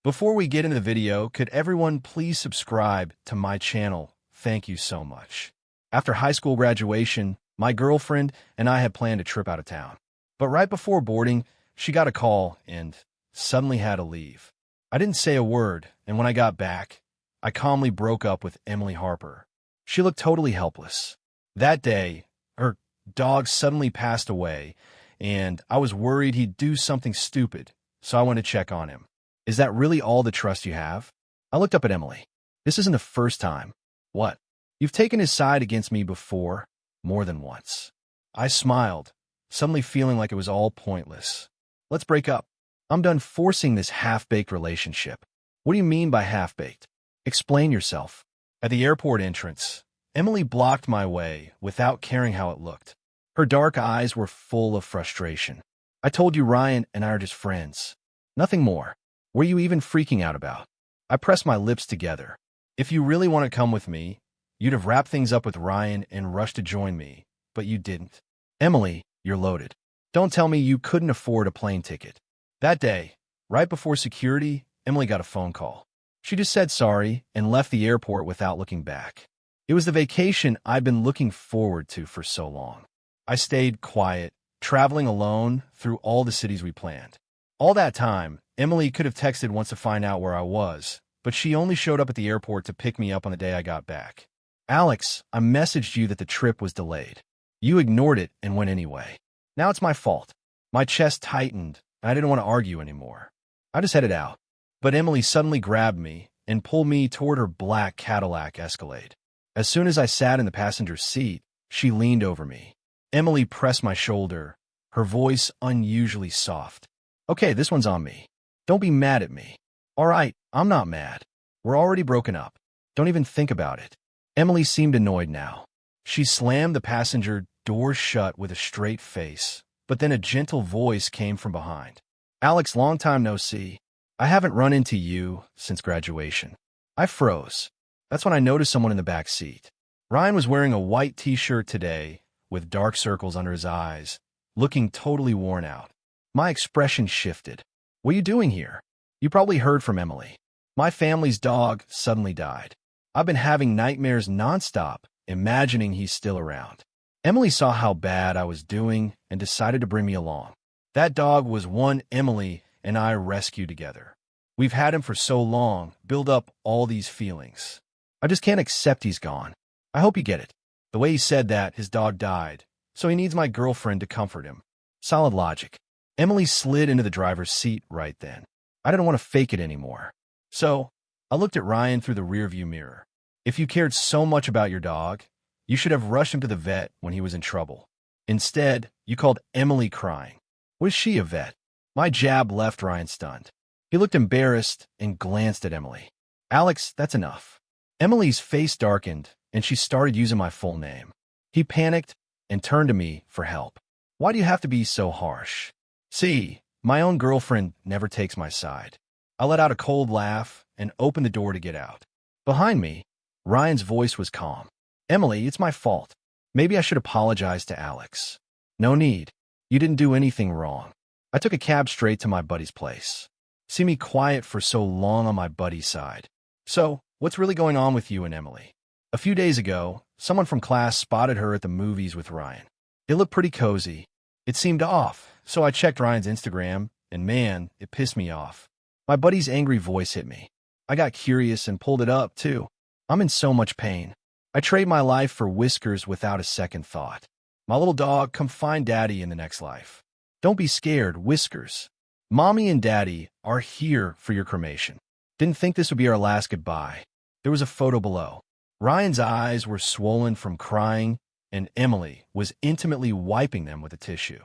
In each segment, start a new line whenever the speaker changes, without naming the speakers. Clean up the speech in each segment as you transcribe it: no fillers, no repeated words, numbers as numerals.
Before we get into the video, could everyone please subscribe to my channel? Thank you so much. After high school graduation, my girlfriend and I had planned a trip out of town. But right before boarding, she got a call and suddenly had to leave. I didn't say a word, and when I got back, I calmly broke up with Emily Harper. She looked totally helpless. That day, her dog suddenly passed away, and I was worried he'd do something stupid, so I went to check on him. Is that really all the trust you have? I looked up at Emily. This isn't the first time. What? You've taken his side against me before, more than once. I smiled, suddenly feeling like it was all pointless. Let's break up. I'm done forcing this half-baked relationship. What do you mean by half-baked? Explain yourself. At the airport entrance, Emily blocked my way without caring how it looked. Her dark eyes were full of frustration. I told you Ryan and I are just friends. Nothing more. What are you even freaking out about? I pressed my lips together. If you really want to come with me, you'd have wrapped things up with Ryan and rushed to join me, but you didn't. Emily, you're loaded. Don't tell me you couldn't afford a plane ticket. That day, right before security, Emily got a phone call. She just said sorry and left the airport without looking back. It was the vacation I'd been looking forward to for so long. I stayed quiet, traveling alone through all the cities we planned. All that time, Emily could have texted once to find out where I was, but she only showed up at the airport to pick me up on the day I got back. Alex, I messaged you that the trip was delayed. You ignored it and went anyway. Now it's my fault. My chest tightened, and I didn't want to argue anymore. I just headed out. But Emily suddenly grabbed me and pulled me toward her black Cadillac Escalade. As soon as I sat in the passenger seat, she leaned over me. Emily pressed my shoulder, her voice unusually soft. Okay, this one's on me. Don't be mad at me. All right, I'm not mad. We're already broken up. Don't even think about it. Emily seemed annoyed now. She slammed the passenger door shut with a straight face, but then a gentle voice came from behind. Alex, long time no see. I haven't run into you since graduation. I froze. That's when I noticed someone in the back seat. Ryan was wearing a white t-shirt today with dark circles under his eyes, looking totally worn out. My expression shifted. What are you doing here? You probably heard from Emily. My family's dog suddenly died. I've been having nightmares nonstop, imagining he's still around. Emily saw how bad I was doing and decided to bring me along. That dog was one Emily and I rescued together. We've had him for so long, build up all these feelings. I just can't accept he's gone. I hope you get it. The way he said that, his dog died, so he needs my girlfriend to comfort him. Solid logic. Emily slid into the driver's seat right then. I didn't want to fake it anymore. So, I looked at Ryan through the rearview mirror. If you cared so much about your dog, you should have rushed him to the vet when he was in trouble. Instead, you called Emily crying. Was she a vet? My jab left Ryan stunned. He looked embarrassed and glanced at Emily. Alex, that's enough. Emily's face darkened, and she started using my full name. He panicked and turned to me for help. Why do you have to be so harsh? See, my own girlfriend never takes my side. I let out a cold laugh and opened the door to get out. Behind me, Ryan's voice was calm. Emily, it's my fault. Maybe I should apologize to Alex. No need. You didn't do anything wrong. I took a cab straight to my buddy's place. See me quiet for so long on my buddy's side. So, what's really going on with you and Emily? A few days ago, someone from class spotted her at the movies with Ryan. It looked pretty cozy. It seemed off, so I checked Ryan's Instagram, and man, it pissed me off. My buddy's angry voice hit me. I got curious and pulled it up, too. I'm in so much pain. I trade my life for Whiskers without a second thought. My little dog, come find Daddy in the next life. Don't be scared, Whiskers. Mommy and Daddy are here for your cremation. Didn't think this would be our last goodbye. There was a photo below. Ryan's eyes were swollen from crying, and Emily was intimately wiping them with a tissue.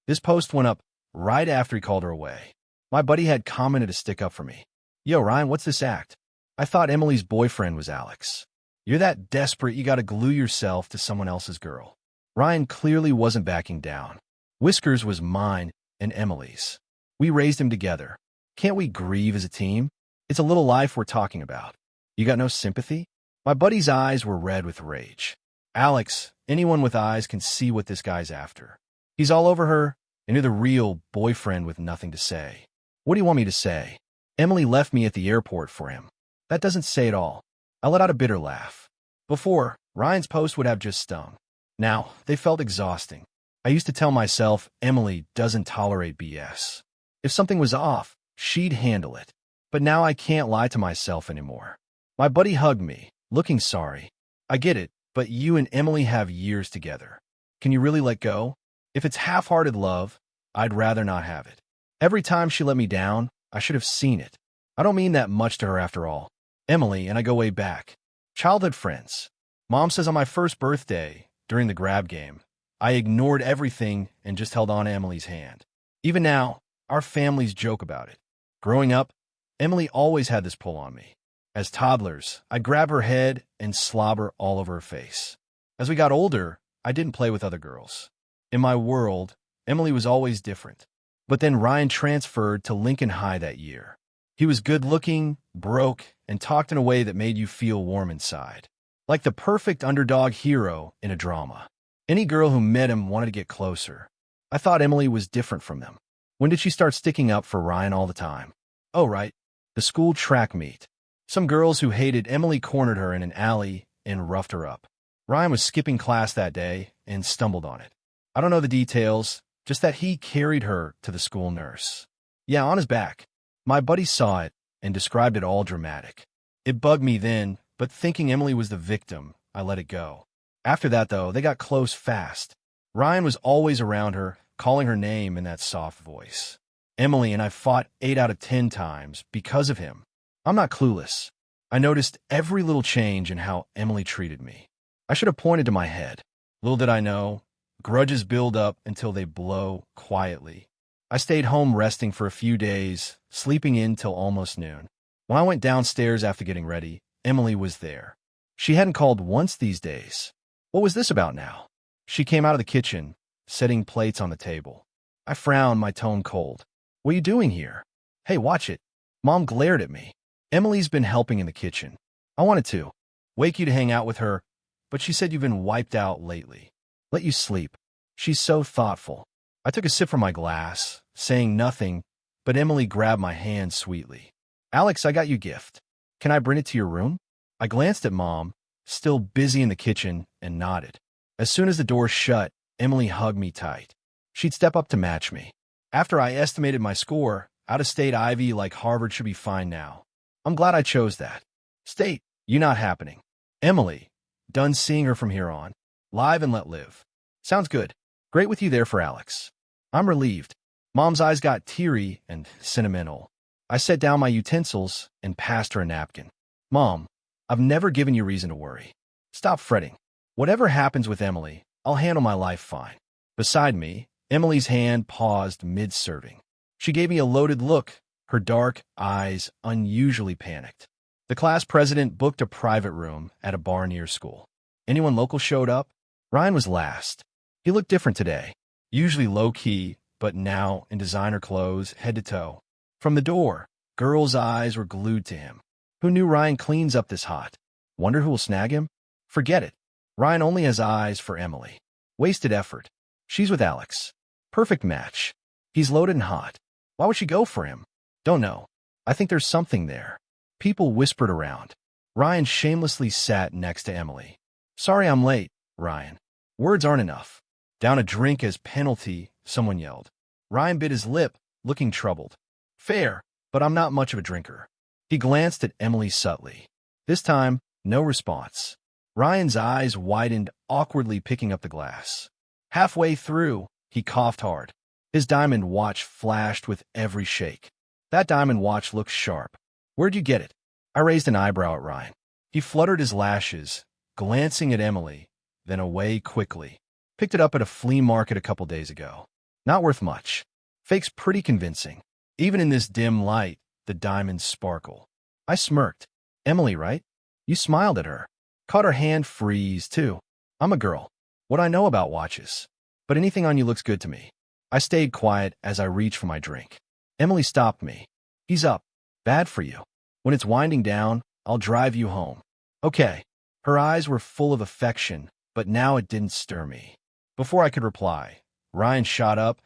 This post went up right after he called her away. My buddy had commented to stick up for me. Yo, Ryan, what's this act? I thought Emily's boyfriend was Alex. You're that desperate you gotta glue yourself to someone else's girl. Ryan clearly wasn't backing down. Whiskers was mine and Emily's. We raised him together. Can't we grieve as a team? It's a little life we're talking about. You got no sympathy? My buddy's eyes were red with rage. Alex, anyone with eyes can see what this guy's after. He's all over her, and you're the real boyfriend with nothing to say. What do you want me to say? Emily left me at the airport for him. That doesn't say it all. I let out a bitter laugh. Before, Ryan's post would have just stung. Now, they felt exhausting. I used to tell myself Emily doesn't tolerate BS. If something was off, she'd handle it. But now I can't lie to myself anymore. My buddy hugged me, looking sorry. I get it, but you and Emily have years together. Can you really let go? If it's half-hearted love, I'd rather not have it. Every time she let me down, I should have seen it. I don't mean that much to her after all. Emily and I go way back. Childhood friends. Mom says on my first birthday, during the grab game, I ignored everything and just held on to Emily's hand. Even now, our families joke about it. Growing up, Emily always had this pull on me. As toddlers, I'd grab her head and slobber all over her face. As we got older, I didn't play with other girls. In my world, Emily was always different. But then Ryan transferred to Lincoln High that year. He was good-looking, broke, and talked in a way that made you feel warm inside. Like the perfect underdog hero in a drama. Any girl who met him wanted to get closer. I thought Emily was different from them. When did she start sticking up for Ryan all the time? Oh, right. The school track meet. Some girls who hated Emily cornered her in an alley and roughed her up. Ryan was skipping class that day and stumbled on it. I don't know the details, just that he carried her to the school nurse. Yeah, on his back. My buddy saw it and described it all dramatic. It bugged me then, but thinking Emily was the victim, I let it go. After that, though, they got close fast. Ryan was always around her, calling her name in that soft voice. Emily and I fought 8 out of 10 times because of him. I'm not clueless. I noticed every little change in how Emily treated me. I should have pointed to my head. Little did I know, grudges build up until they blow quietly. I stayed home resting for a few days, sleeping in till almost noon. When I went downstairs after getting ready, Emily was there. She hadn't called once these days. What was this about now? She came out of the kitchen, setting plates on the table. I frowned, my tone cold. What are you doing here? Hey, watch it. Mom glared at me. Emily's been helping in the kitchen. I wanted to wake you to hang out with her, but she said you've been wiped out lately. Let you sleep. She's so thoughtful. I took a sip from my glass, saying nothing, but Emily grabbed my hand sweetly. Alex, I got you a gift. Can I bring it to your room? I glanced at Mom, still busy in the kitchen, and nodded. As soon as the door shut, Emily hugged me tight. She'd step up to match me. After I estimated my score, out-of-state Ivy like Harvard should be fine now. I'm glad I chose that. State, you not happening. Emily, done seeing her from here on. Live and let live. Sounds good. Great with you there for Alex. I'm relieved. Mom's eyes got teary and sentimental. I set down my utensils and passed her a napkin. Mom, I've never given you reason to worry. Stop fretting. Whatever happens with Emily, I'll handle my life fine. Beside me, Emily's hand paused mid-serving. She gave me a loaded look, her dark eyes unusually panicked. The class president booked a private room at a bar near school. Anyone local showed up? Ryan was last. He looked different today, usually low-key, but now in designer clothes, head to toe. From the door, girls' eyes were glued to him. Who knew Ryan cleans up this hot? Wonder who will snag him? Forget it. Ryan only has eyes for Emily. Wasted effort. She's with Alex. Perfect match. He's loaded and hot. Why would she go for him? Don't know. I think there's something there. People whispered around. Ryan shamelessly sat next to Emily. Sorry I'm late, Ryan. Words aren't enough. Down a drink as penalty, someone yelled. Ryan bit his lip, looking troubled. Fair, but I'm not much of a drinker. He glanced at Emily subtly. This time, no response. Ryan's eyes widened, awkwardly picking up the glass. Halfway through, he coughed hard. His diamond watch flashed with every shake. That diamond watch looked sharp. Where'd you get it? I raised an eyebrow at Ryan. He fluttered his lashes, glancing at Emily, then away quickly. Picked it up at a flea market a couple days ago. Not worth much. Fake's pretty convincing. Even in this dim light, the diamonds sparkle. I smirked. Emily, right? You smiled at her. Caught her hand freeze, too. I'm a girl. What I know about watches. But anything on you looks good to me. I stayed quiet as I reached for my drink. Emily stopped me. He's up. Bad for you. When it's winding down, I'll drive you home. Okay. Her eyes were full of affection, but now it didn't stir me. Before I could reply, Ryan shot up,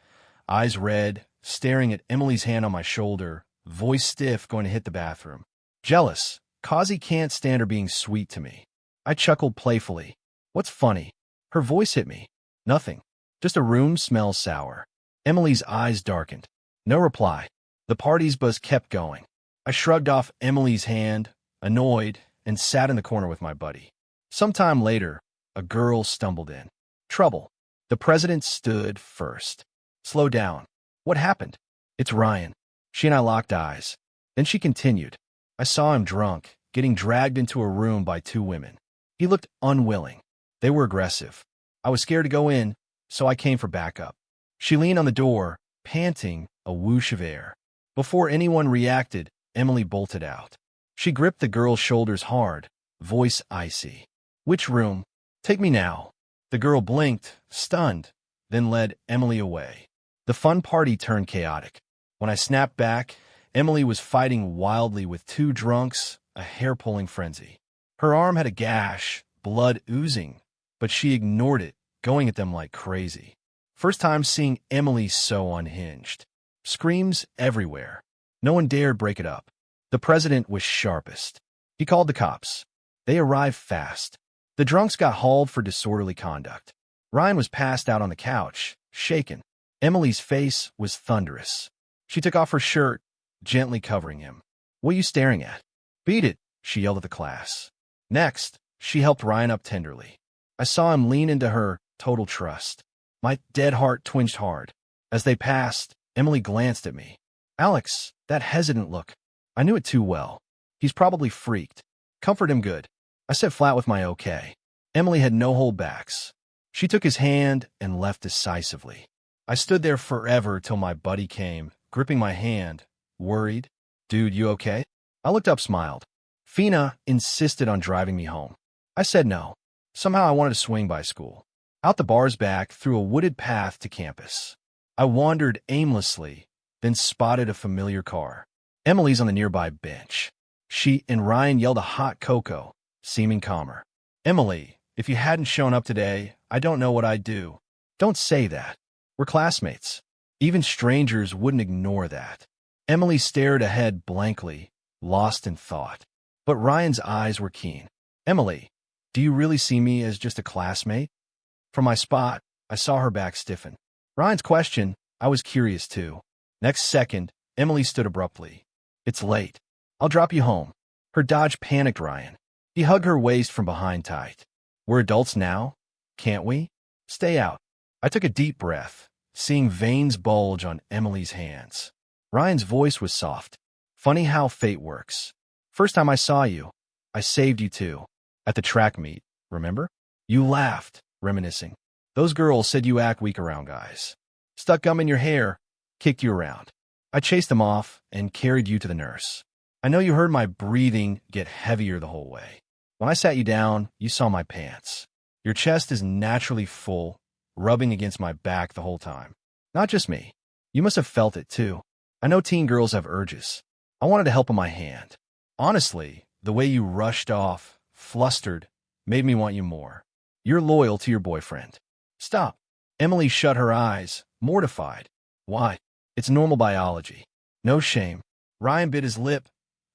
eyes red, staring at Emily's hand on my shoulder, voice stiff, going to hit the bathroom. Jealous, 'cause he can't stand her being sweet to me. I chuckled playfully. What's funny? Her voice hit me. Nothing. Just a room smells sour. Emily's eyes darkened. No reply. The party's buzz kept going. I shrugged off Emily's hand, annoyed, and sat in the corner with my buddy. Sometime later, a girl stumbled in. Trouble. The president stood first. Slow down. What happened? It's Ryan. She and I locked eyes. Then she continued. I saw him drunk, getting dragged into a room by two women. He looked unwilling. They were aggressive. I was scared to go in, so I came for backup. She leaned on the door, panting, a whoosh of air. Before anyone reacted, Emily bolted out. She gripped the girl's shoulders hard, voice icy. Which room? Take me now. The girl blinked, stunned, then led Emily away. The fun party turned chaotic. When I snapped back, Emily was fighting wildly with two drunks, a hair-pulling frenzy. Her arm had a gash, blood oozing, but she ignored it, going at them like crazy. First time seeing Emily so unhinged. Screams everywhere. No one dared break it up. The president was sharpest. He called the cops. They arrived fast. The drunks got hauled for disorderly conduct. Ryan was passed out on the couch, shaken. Emily's face was thunderous. She took off her shirt, gently covering him. What are you staring at? Beat it, she yelled at the class. Next, she helped Ryan up tenderly. I saw him lean into her, total trust. My dead heart twinged hard. As they passed, Emily glanced at me. Alex, that hesitant look. I knew it too well. He's probably freaked. Comfort him good. I said flat with my okay. Emily had no holdbacks. She took his hand and left decisively. I stood there forever till my buddy came, gripping my hand, worried. Dude, you okay? I looked up, smiled. Fina insisted on driving me home. I said no. Somehow I wanted to swing by school. Out the bar's back, through a wooded path to campus. I wandered aimlessly, then spotted a familiar car. Emily's on the nearby bench. She and Ryan yelled a hot cocoa, seeming calmer. Emily, if you hadn't shown up today, I don't know what I'd do. Don't say that. We're classmates. Even strangers wouldn't ignore that. Emily stared ahead blankly, lost in thought. But Ryan's eyes were keen. Emily, do you really see me as just a classmate? From my spot, I saw her back stiffen. Ryan's question, I was curious too. Next second, Emily stood abruptly. It's late. I'll drop you home. Her dodge panicked Ryan. He hugged her waist from behind tight. We're adults now, can't we? Stay out. I took a deep breath, seeing veins bulge on Emily's hands. Ryan's voice was soft. Funny how fate works. First time I saw you, I saved you too. At the track meet, remember? You laughed, reminiscing. Those girls said you act weak around guys. Stuck gum in your hair, kicked you around. I chased them off and carried you to the nurse. I know you heard my breathing get heavier the whole way. When I sat you down, you saw my pants. Your chest is naturally full, rubbing against my back the whole time. Not just me. You must have felt it too. I know teen girls have urges. I wanted to help on my hand. Honestly, the way you rushed off, flustered, made me want you more. You're loyal to your boyfriend. Stop. Emily shut her eyes, mortified. Why? It's normal biology. No shame. Ryan bit his lip,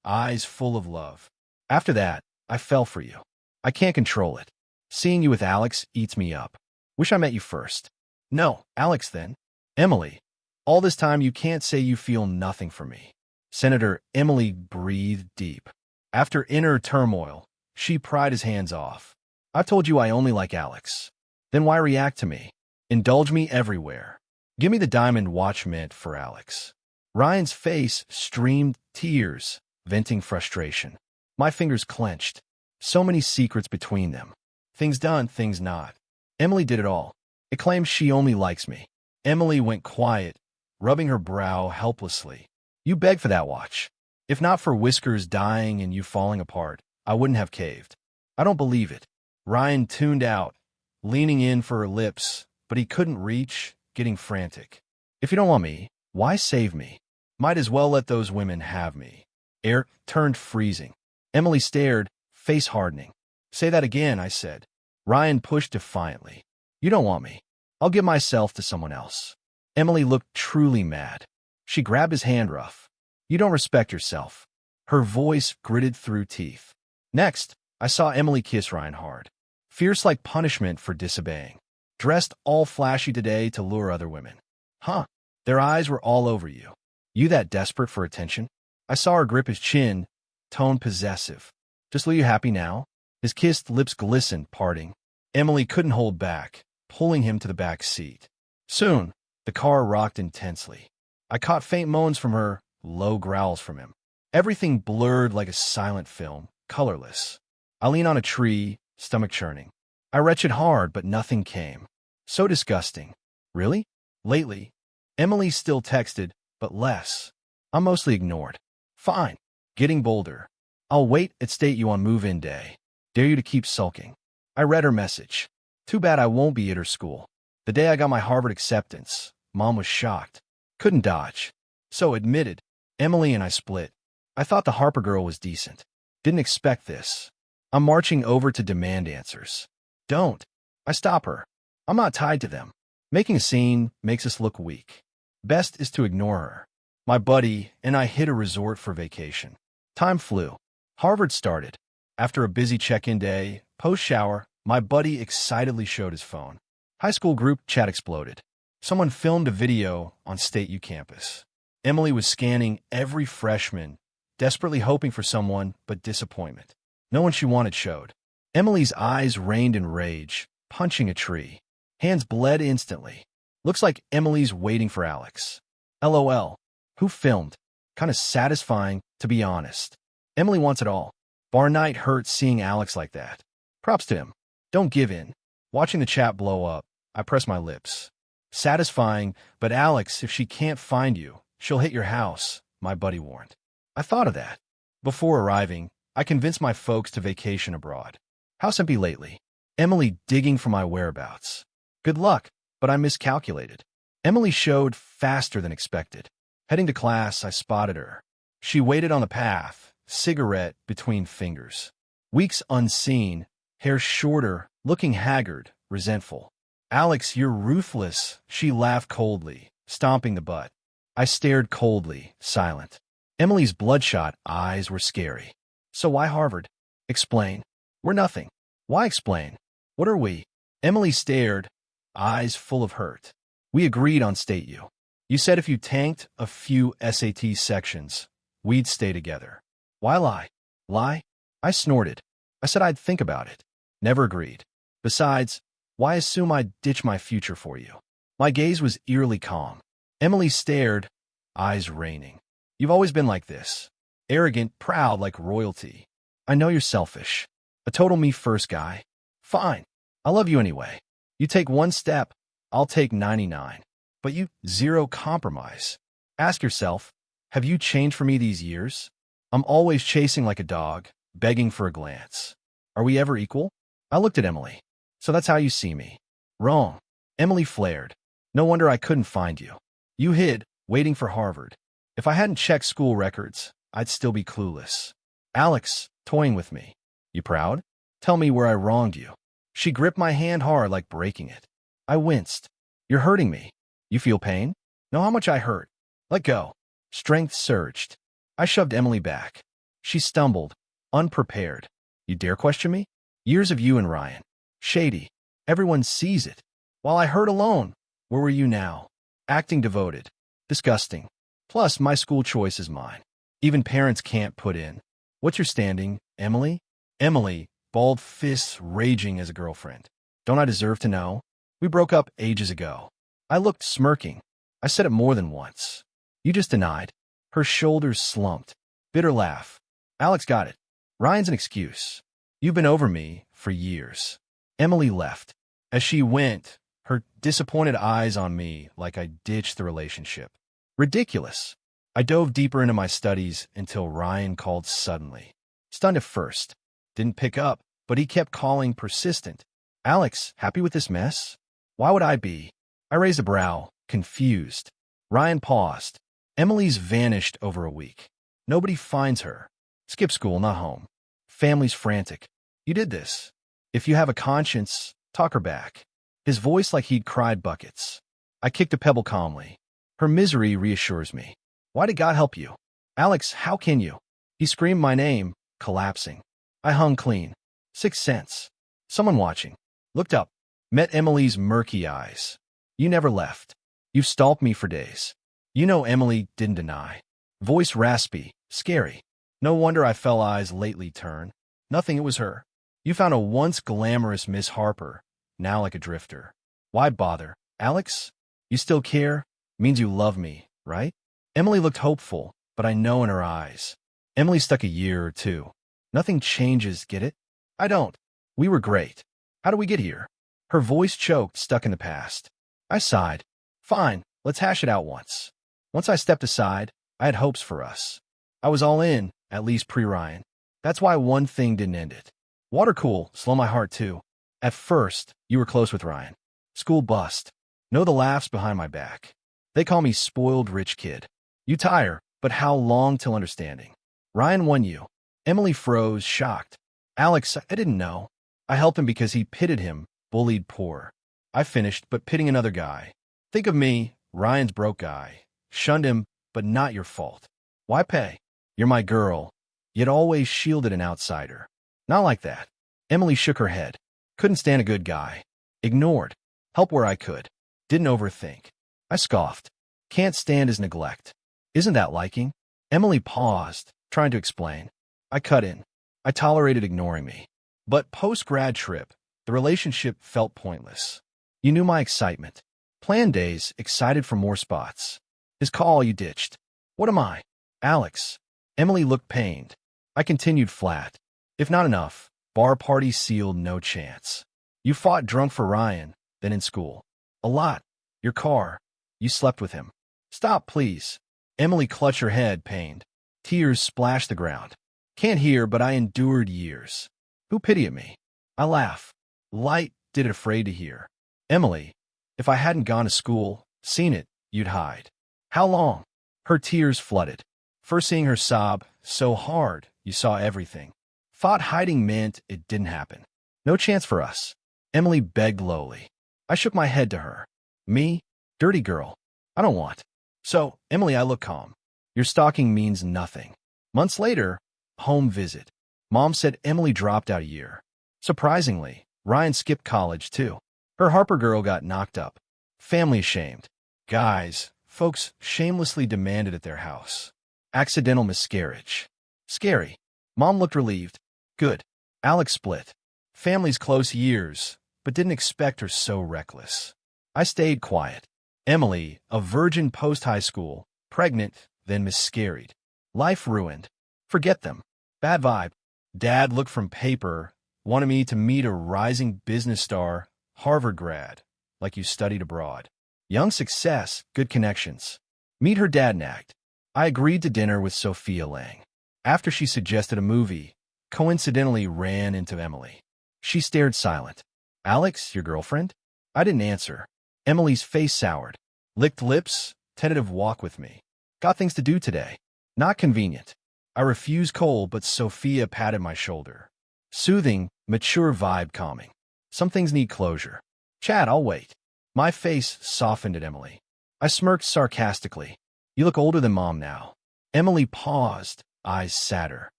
eyes full of love. After that, I fell for you. I can't control it. Seeing you with Alex eats me up. Wish I met you first. No, Alex then. Emily, all this time you can't say you feel nothing for me. Senator Emily breathed deep. After inner turmoil, she pried his hands off. I've told you I only like Alex. Then why react to me? Indulge me everywhere. Give me the diamond watch meant for Alex. Ryan's face streamed tears, venting frustration. My fingers clenched. So many secrets between them. Things done, things not. Emily did it all. It claims she only likes me. Emily went quiet, rubbing her brow helplessly. You begged for that watch. If not for Whiskers dying and you falling apart, I wouldn't have caved. I don't believe it. Ryan tuned out, leaning in for her lips, but he couldn't reach, getting frantic. If you don't want me, why save me? Might as well let those women have me. Air turned freezing. Emily stared, face hardening. Say that again, I said. Ryan pushed defiantly. You don't want me. I'll give myself to someone else. Emily looked truly mad. She grabbed his hand rough. You don't respect yourself. Her voice gritted through teeth. Next, I saw Emily kiss Ryan hard. Fierce like punishment for disobeying. Dressed all flashy today to lure other women. Huh. Their eyes were all over you. You that desperate for attention? I saw her grip his chin, tone possessive. Just look you happy now? His kissed lips glistened, parting. Emily couldn't hold back, pulling him to the back seat. Soon, the car rocked intensely. I caught faint moans from her, low growls from him. Everything blurred like a silent film, colorless. I leaned on a tree, stomach churning. I retched hard, but nothing came. So disgusting. Really? Lately, Emily still texted, but less. I'm mostly ignored. Fine. Getting bolder. I'll wait at state you on move-in day. Dare you to keep sulking. I read her message. Too bad I won't be at her school. The day I got my Harvard acceptance, Mom was shocked. Couldn't dodge. So admitted. Emily and I split. I thought the Harper girl was decent. Didn't expect this. I'm marching over to demand answers. Don't. I stop her. I'm not tied to them. Making a scene makes us look weak. Best is to ignore her. My buddy and I hit a resort for vacation. Time flew. Harvard started. After a busy check-in day, post-shower, my buddy excitedly showed his phone. High school group chat exploded. Someone filmed a video on State U campus. Emily was scanning every freshman, desperately hoping for someone, but disappointment. No one she wanted showed. Emily's eyes rained in rage, punching a tree. Hands bled instantly. Looks like Emily's waiting for Alex. LOL. Who filmed? Kinda satisfying, to be honest. Emily wants it all. Bar night hurt seeing Alex like that. Props to him. Don't give in. Watching the chat blow up, I press my lips. Satisfying, but Alex, if she can't find you, she'll hit your house, my buddy warned. I thought of that. Before arriving, I convinced my folks to vacation abroad. House empty lately. Emily digging for my whereabouts. Good luck, but I miscalculated. Emily showed faster than expected. Heading to class, I spotted her. She waited on the path, cigarette between fingers. Weeks unseen, hair shorter, looking haggard, resentful. Alex, you're ruthless, she laughed coldly, stomping the butt. I stared coldly, silent. Emily's bloodshot eyes were scary. So why Harvard? Explain. We're nothing. Why explain? What are we? Emily stared, eyes full of hurt. We agreed on State U. You said if you tanked a few SAT sections, we'd stay together. Why lie? Lie? I snorted. I said I'd think about it. Never agreed. Besides, why assume I'd ditch my future for you? My gaze was eerily calm. Emily stared, eyes raining. You've always been like this. Arrogant, proud like royalty. I know you're selfish. A total me-first guy. Fine. I love you anyway. You take one step, I'll take 99. But you, zero compromise. Ask yourself, have you changed for me these years? I'm always chasing like a dog, begging for a glance. Are we ever equal? I looked at Emily. So that's how you see me. Wrong. Emily flared. No wonder I couldn't find you. You hid, waiting for Harvard. If I hadn't checked school records, I'd still be clueless. Alex, toying with me. You proud? Tell me where I wronged you. She gripped my hand hard like breaking it. I winced. You're hurting me. You feel pain? Know how much I hurt. Let go. Strength surged. I shoved Emily back. She stumbled, unprepared. You dare question me? Years of you and Ryan. Shady. Everyone sees it. While I hurt alone, where were you now? Acting devoted. Disgusting. Plus, my school choice is mine. Even parents can't put in. What's your standing, Emily? Emily, balled fists raging as a girlfriend. Don't I deserve to know? We broke up ages ago. I looked smirking. I said it more than once. You just denied. Her shoulders slumped. Bitter laugh. Alex got it. Ryan's an excuse. You've been over me for years. Emily left. As she went, her disappointed eyes on me like I ditched the relationship. Ridiculous. I dove deeper into my studies until Ryan called suddenly. Stunned at first. Didn't pick up, but he kept calling persistent. Alex, happy with this mess? Why would I be? I raised a brow, confused. Ryan paused. Emily's vanished over a week. Nobody finds her. Skip school, not home. Family's frantic. You did this. If you have a conscience, talk her back. His voice like he'd cried buckets. I kicked a pebble calmly. Her misery reassures me. Why did God help you? Alex, how can you? He screamed my name, collapsing. I hung clean. 6 cents. Someone watching. Looked up. Met Emily's murky eyes. You never left. You've stalked me for days. You know Emily didn't deny. Voice raspy, scary. No wonder I fell eyes lately turn. Nothing, it was her. You found a once glamorous Miss Harper, now like a drifter. Why bother? Alex? You still care? Means you love me, right? Emily looked hopeful, but I know in her eyes. Emily stuck a year or two. Nothing changes, get it? I don't. We were great. How do we get here? Her voice choked, stuck in the past. I sighed. Fine, let's hash it out once. Once I stepped aside, I had hopes for us. I was all in, at least pre-Ryan. That's why one thing didn't end it. Water cool, slow my heart too. At first, you were close with Ryan. School bust. Know the laughs behind my back. They call me spoiled rich kid. You tire, but how long till understanding? Ryan won you. Emily froze, shocked. Alex, I didn't know. I helped him because he pitted him, bullied poor. I finished, but pitting another guy. Think of me, Ryan's broke guy. Shunned him, but not your fault. Why pay? You're my girl, yet always shielded an outsider. Not like that. Emily shook her head. Couldn't stand a good guy. Ignored. Help where I could. Didn't overthink. I scoffed. Can't stand his neglect. Isn't that liking? Emily paused, trying to explain. I cut in. I tolerated ignoring me. But post-grad trip, the relationship felt pointless. You knew my excitement. Planned days, excited for more spots. His call you ditched. What am I? Alex. Emily looked pained. I continued flat. If not enough, bar party sealed, no chance. You fought drunk for Ryan, then in school. A lot. Your car. You slept with him. Stop, please. Emily clutched her head, pained. Tears splashed the ground. Can't hear, but I endured years. Who pitied me? I laugh. Light did it, afraid to hear. Emily, if I hadn't gone to school, seen it, you'd hide. How long? Her tears flooded. First seeing her sob, so hard, you saw everything. Thought hiding meant it didn't happen. No chance for us. Emily begged lowly. I shook my head to her. Me? Dirty girl. I don't want. So, Emily, I look calm. Your stalking means nothing. Months later, home visit. Mom said Emily dropped out a year. Surprisingly, Ryan skipped college too. Her Harper girl got knocked up. Family ashamed. Guys, folks shamelessly demanded at their house. Accidental miscarriage. Scary. Mom looked relieved. Good. Alex split. Family's close years, but didn't expect her so reckless. I stayed quiet. Emily, a virgin post-high school, pregnant, then miscarried. Life ruined. Forget them. Bad vibe. Dad looked from paper, wanted me to meet a rising business star, Harvard grad, like you studied abroad. Young success, good connections. Meet her dad nagged. I agreed to dinner with Sophia Lang. After she suggested a movie, coincidentally ran into Emily. She stared silent. Alex, your girlfriend? I didn't answer. Emily's face soured. Licked lips, tentative walk with me. Got things to do today. Not convenient. I refused cold, but Sophia patted my shoulder. Soothing, mature vibe calming. Some things need closure. Chat, I'll wait. My face softened at Emily. I smirked sarcastically. You look older than Mom now. Emily paused, eyes sadder.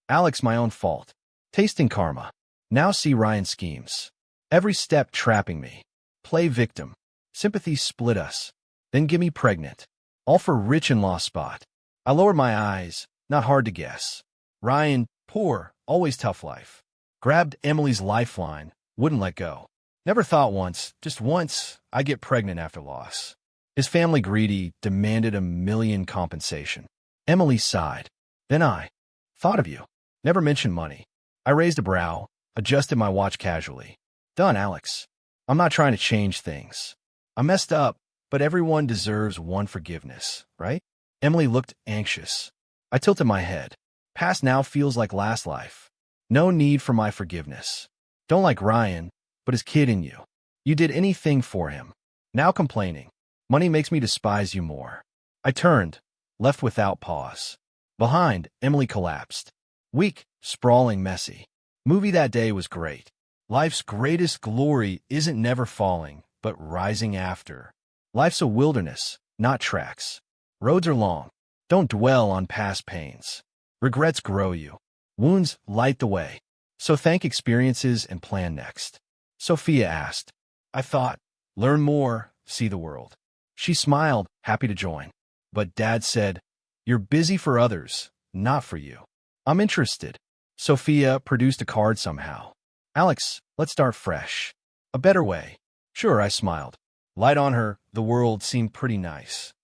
Alex, my own fault. Tasting karma. Now see Ryan's schemes. Every step trapping me. Play victim. Sympathy split us. Then get me pregnant. All for rich in-law spot. I lowered my eyes, not hard to guess. Ryan, poor, always tough life. Grabbed Emily's lifeline, wouldn't let go. Never thought once, just once, I'd get pregnant after loss. His family greedy, demanded $1 million compensation. Emily sighed. Then I thought of you. Never mentioned money. I raised a brow, adjusted my watch casually. Done, Alex. I'm not trying to change things. I messed up, but everyone deserves one forgiveness, right? Emily looked anxious. I tilted my head. Past now feels like last life. No need for my forgiveness. Don't like Ryan, but his kid in you. You did anything for him. Now complaining. Money makes me despise you more. I turned, left without pause. Behind, Emily collapsed. Weak, sprawling, messy. Movie that day was great. Life's greatest glory isn't never falling, but rising after. Life's a wilderness, not tracks. Roads are long. Don't dwell on past pains. Regrets grow you. Wounds light the way. So thank experiences and plan next. Sophia asked. I thought, learn more, see the world. She smiled, happy to join. But Dad said, you're busy for others, not for you. I'm interested. Sophia produced a card somehow. Alex, let's start fresh. A better way. Sure, I smiled. Light on her, the world seemed pretty nice.